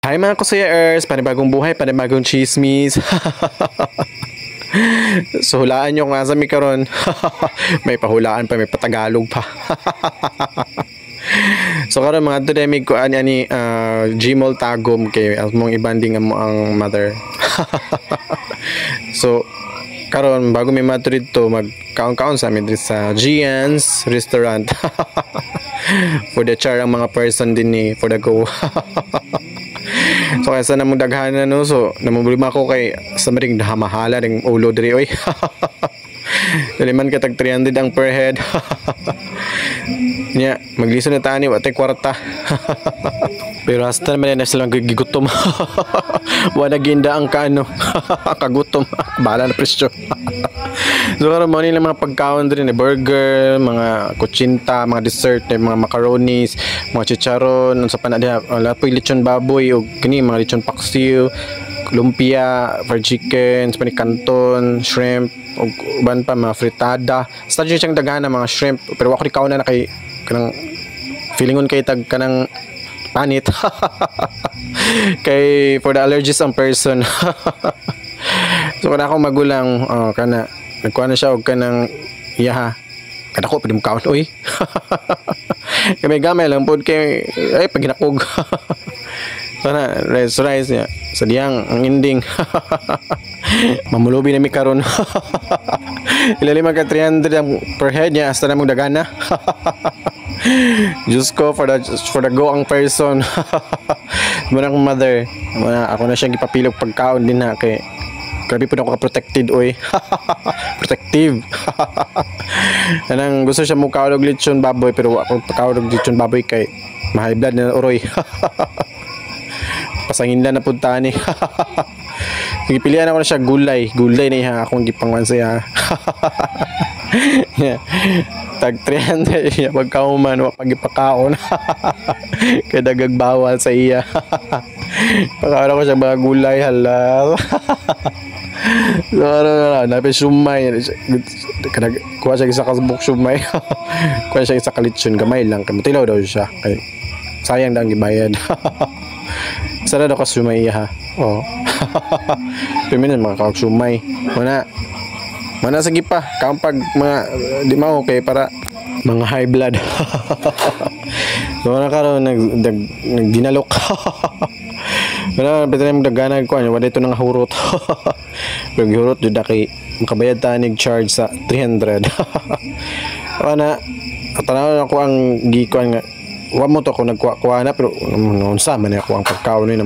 Hi mga kusayers, panibagong buhay, panibagong chismis. So hulaan nyo nga sa mi karon. May pahulaan pa, may patagalog pa. So karon mga tudemig ko ani Gmall tagom kay mong ibanding mo ang mother. So karon bago may mato dito mag-kaon-kaon sa amin dito sa Gian's restaurant. For the char ang mga person din ni for the go. So kaya sa namong daghanan no, so namumulima ko kay sa maring mahala ning ulo diri oy. Dali man ka tag 300 ang per head. Nya magliso na tani wa tay kwarta. Pero hasta man na silang gigutom. Wala ginda ang kaano. Kagutom. Bahala na presyo. So karon mo nila mga pagkaon din, burger, mga kutsinta, mga dessert, mga macaronis, mga chicharon, sa panadiha, lapoy lechon baboy o kini mga lechon paksiw, lumpia, fried chicken, Spanish canton, shrimp, ug uban pa mga fritada. Sa siyang daghan mga shrimp, pero ako di kaon na kay kanang feelingon kay tag kanang panit. Kay for the allergies ang person. So kana ako magulang kana nagkuha na siya og kanang iyaha kada ko pwede mo kaon oy. Kay may gamay lang pod kay ay paginakog. Sana rice niya sa diyang ang ending. Mamulubi na mi karon. Ilalim ka 300 ang per head niya hasta na mong dagana. Just go for the go ang person. Muna akong mother. Ako na siyang gipapilog pagkaon din na kay grabe po na ako ka-protected oy. Protective. Anang gusto siya mo kaulog lechon baboy pero ako kaulog lechon baboy kay ma-high blood na uroy. Pasangin lang na punta ni. Gipilian ako na siya gulay na iha akong gipangwan siya. Yeah. Tag 300 niya pagkauman wa pagipakaon. Kay dagag bawal sa iya. Pagkaon ko siya mga gulay halal. So napay sumay kuha siya isa kasbuk sumay. Kuha siya isa kalitsyon gamay lang kay matilaw daw siya kay sayang daw ang gibayad. Sana daw ka sumay ha. Oh. Piminan mga kawag sumay. Mana sige pa kampag mga di mao okay para mga high blood. So na karon nagdinalok. Wala pwede na magdagana ko ano wala ito nang hurot. Pero gihurot jud kay makabayad ta nig charge sa 300. Ana tanaw ako ang gikuan nga wa mo to ko nagkuha na pero unsa man ako ang pagkaon ni